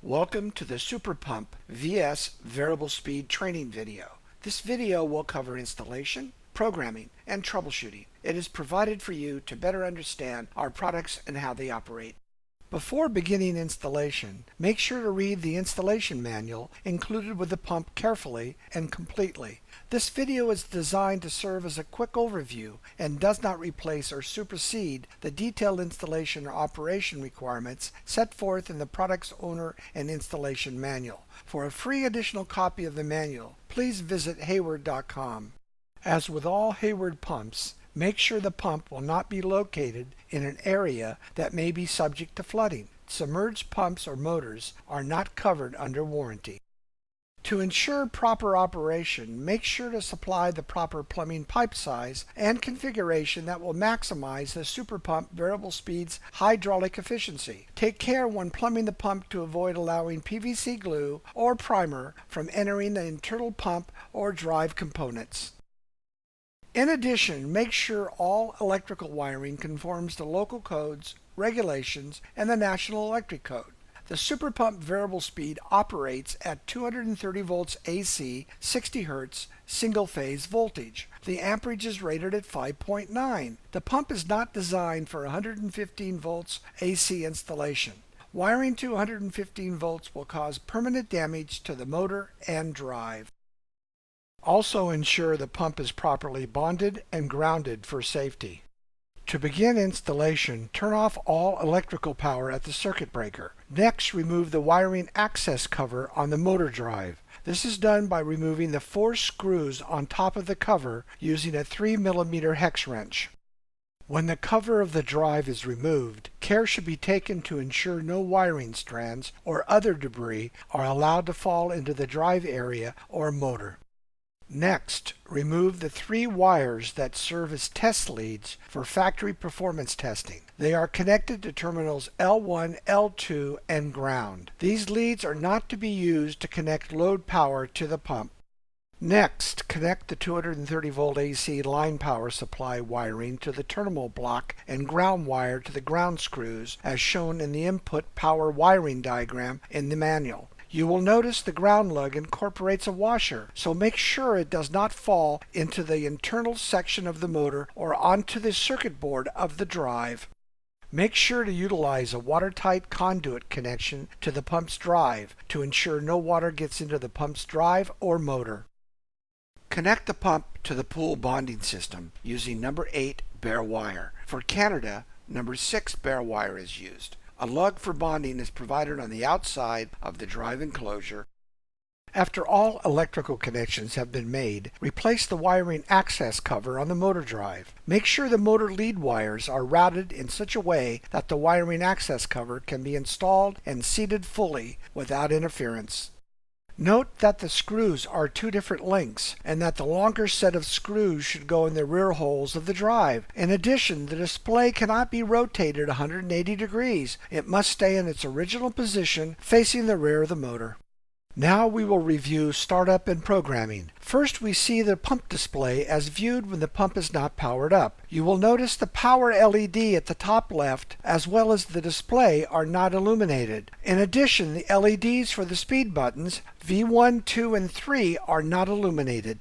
Welcome to the Super Pump VS Variable Speed training video. This video will cover installation, programming, and troubleshooting. It is provided for you to better understand our products and how they operate. Before beginning installation, make sure to read the installation manual included with the pump carefully and completely. This video is designed to serve as a quick overview and does not replace or supersede the detailed installation or operation requirements set forth in the product's owner and installation manual. For a free additional copy of the manual, please visit hayward.com. As with all Hayward pumps, make sure the pump will not be located in an area that may be subject to flooding. Submerged pumps or motors are not covered under warranty. To ensure proper operation, make sure to supply the proper plumbing pipe size and configuration that will maximize the Super Pump variable speed's hydraulic efficiency. Take care when plumbing the pump to avoid allowing PVC glue or primer from entering the internal pump or drive components. In addition, make sure all electrical wiring conforms to local codes, regulations, and the National Electric Code. The Super Pump variable speed operates at 230 volts AC, 60 Hz, single-phase voltage. The amperage is rated at 5.9. The pump is not designed for 115 volts AC installation. Wiring to 115 volts will cause permanent damage to the motor and drive. Also ensure the pump is properly bonded and grounded for safety. To begin installation, turn off all electrical power at the circuit breaker. Next, remove the wiring access cover on the motor drive. This is done by removing the 4 screws on top of the cover using a 3mm hex wrench. When the cover of the drive is removed, care should be taken to ensure no wiring strands or other debris are allowed to fall into the drive area or motor. Next, remove the 3 wires that serve as test leads for factory performance testing. They are connected to terminals L1, L2, and ground. These leads are not to be used to connect load power to the pump. Next, connect the 230 volt AC line power supply wiring to the terminal block and ground wire to the ground screws as shown in the input power wiring diagram in the manual. You will notice the ground lug incorporates a washer, so make sure it does not fall into the internal section of the motor or onto the circuit board of the drive. Make sure to utilize a watertight conduit connection to the pump's drive to ensure no water gets into the pump's drive or motor. Connect the pump to the pool bonding system using number 8 bare wire. For Canada, number 6 bare wire is used. A lug for bonding is provided on the outside of the drive enclosure. After all electrical connections have been made, replace the wiring access cover on the motor drive. Make sure the motor lead wires are routed in such a way that the wiring access cover can be installed and seated fully without interference. Note that the screws are 2 different lengths and that the longer set of screws should go in the rear holes of the drive. In addition, the display cannot be rotated 180 degrees. It must stay in its original position facing the rear of the motor. Now we will review startup and programming. First, we see the pump display as viewed when the pump is not powered up. You will notice the power LED at the top left as well as the display are not illuminated. In addition, the LEDs for the speed buttons V1, 2, and 3 are not illuminated.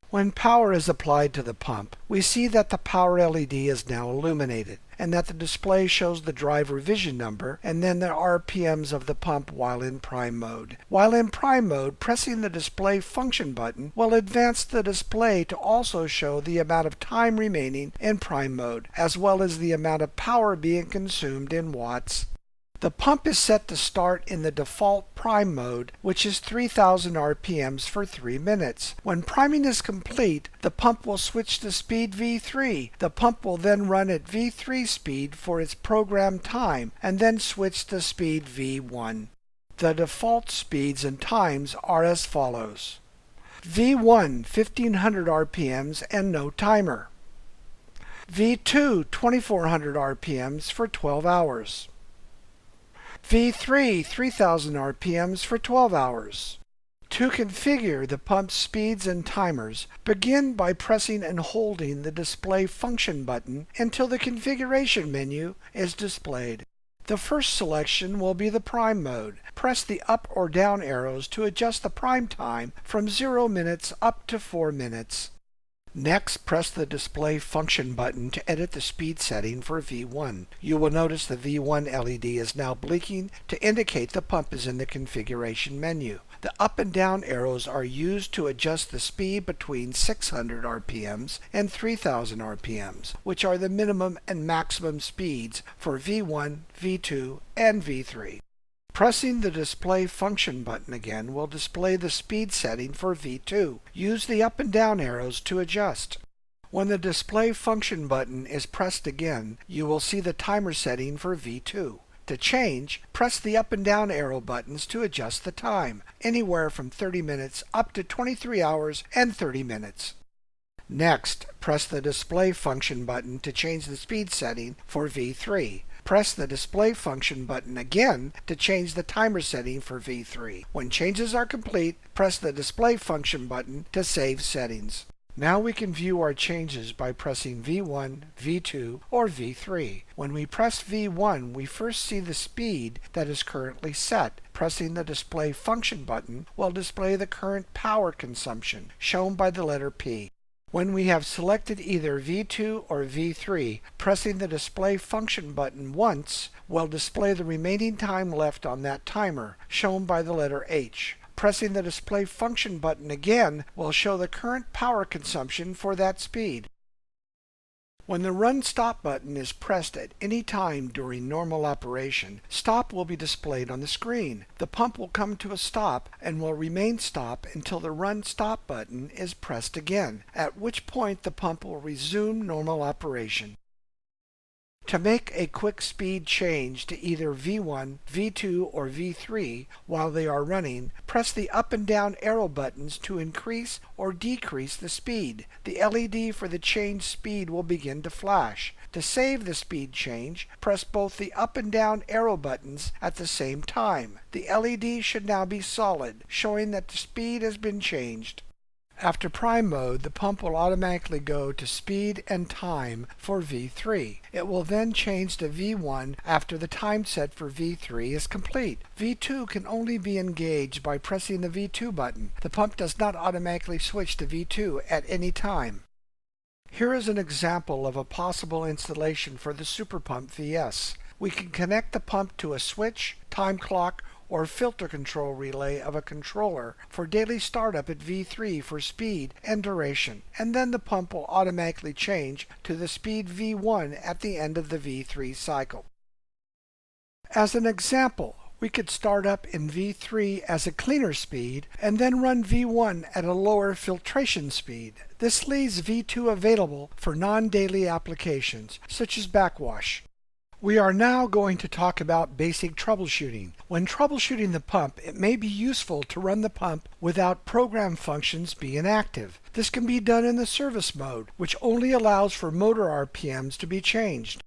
When power is applied to the pump, we see that the power LED is now illuminated and that the display shows the driver vision number and then the RPMs of the pump while in prime mode. While in prime mode, pressing the display function button will advance the display to also show the amount of time remaining in prime mode, as well as the amount of power being consumed in watts. The pump is set to start in the default prime mode, which is 3000 RPMs for 3 minutes. When priming is complete, the pump will switch to speed V3. The pump will then run at V3 speed for its programmed time and then switch to speed V1. The default speeds and times are as follows. V1 1500 RPMs and no timer. V2 2400 RPMs for 12 hours. V3 3000 RPMs for 12 hours. To configure the pump's speeds and timers, begin by pressing and holding the display function button until the configuration menu is displayed. The first selection will be the prime mode. Press the up or down arrows to adjust the prime time from 0 minutes up to 4 minutes. Next, press the display function button to edit the speed setting for V1. You will notice the V1 LED is now blinking to indicate the pump is in the configuration menu. The up and down arrows are used to adjust the speed between 600 RPMs and 3000 RPMs, which are the minimum and maximum speeds for V1, V2, and V3. Pressing the display function button again will display the speed setting for V2. Use the up and down arrows to adjust. When the display function button is pressed again, you will see the timer setting for V2. To change, press the up and down arrow buttons to adjust the time, anywhere from 30 minutes up to 23 hours and 30 minutes. Next, press the display function button to change the speed setting for V3. Press the display function button again to change the timer setting for V3. When changes are complete, press the display function button to save settings. Now we can view our changes by pressing V1, V2, or V3. When we press V1, we first see the speed that is currently set. Pressing the display function button will display the current power consumption, shown by the letter P. When we have selected either V2 or V3, pressing the display function button once will display the remaining time left on that timer, shown by the letter H. Pressing the display function button again will show the current power consumption for that speed. When the Run Stop button is pressed at any time during normal operation, stop will be displayed on the screen. The pump will come to a stop and will remain stop until the Run Stop button is pressed again, at which point the pump will resume normal operation. To make a quick speed change to either V1, V2, or V3 while they are running, press the up and down arrow buttons to increase or decrease the speed. The LED for the change speed will begin to flash. To save the speed change, press both the up and down arrow buttons at the same time. The LED should now be solid, showing that the speed has been changed. After prime mode, the pump will automatically go to speed and time for V3. It will then change to V1 after the time set for V3 is complete. V2 can only be engaged by pressing the V2 button. The pump does not automatically switch to V2 at any time. Here is an example of a possible installation for the Super Pump VS. We can connect the pump to a switch, time clock, or filter control relay of a controller for daily startup at V3 for speed and duration, and then the pump will automatically change to the speed V1 at the end of the V3 cycle. As an example, we could start up in V3 as a cleaner speed and then run V1 at a lower filtration speed. This leaves V2 available for non-daily applications, such as backwash. We are now going to talk about basic troubleshooting. When troubleshooting the pump, it may be useful to run the pump without program functions being active. This can be done in the service mode, which only allows for motor RPMs to be changed.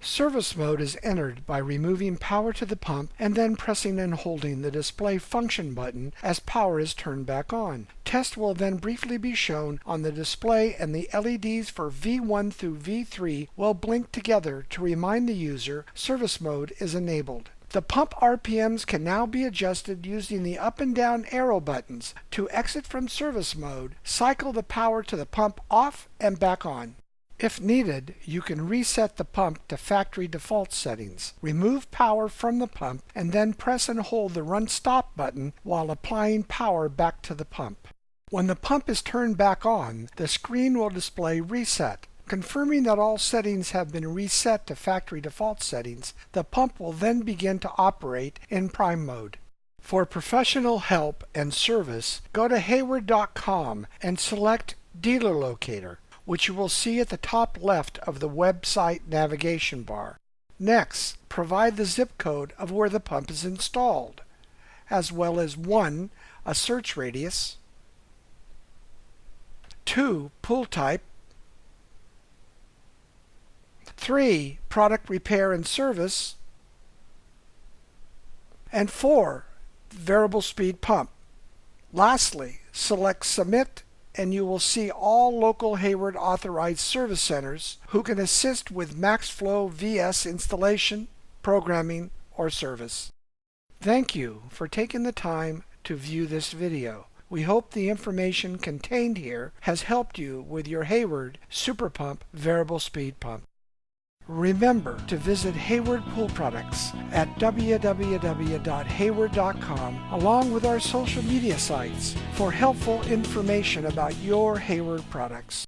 Service mode is entered by removing power to the pump and then pressing and holding the display function button as power is turned back on. Test will then briefly be shown on the display, and the LEDs for V1 through V3 will blink together to remind the user service mode is enabled. The pump RPMs can now be adjusted using the up and down arrow buttons. To exit from service mode, cycle the power to the pump off and back on. If needed, you can reset the pump to factory default settings. Remove power from the pump and then press and hold the Run Stop button while applying power back to the pump. When the pump is turned back on, the screen will display Reset. Confirming that all settings have been reset to factory default settings, the pump will then begin to operate in prime mode. For professional help and service, go to Hayward.com and select Dealer Locator, which you will see at the top left of the website navigation bar. Next, provide the zip code of where the pump is installed, as well as 1. A search radius, 2. Pull type, 3. Product repair and service, and 4. Variable speed pump. Lastly, select Submit and you will see all local Hayward authorized service centers who can assist with MaxFlow VS installation, programming, or service. Thank you for taking the time to view this video. We hope the information contained here has helped you with your Hayward Super Pump variable speed pump. Remember to visit Hayward Pool Products at www.hayward.com along with our social media sites for helpful information about your Hayward products.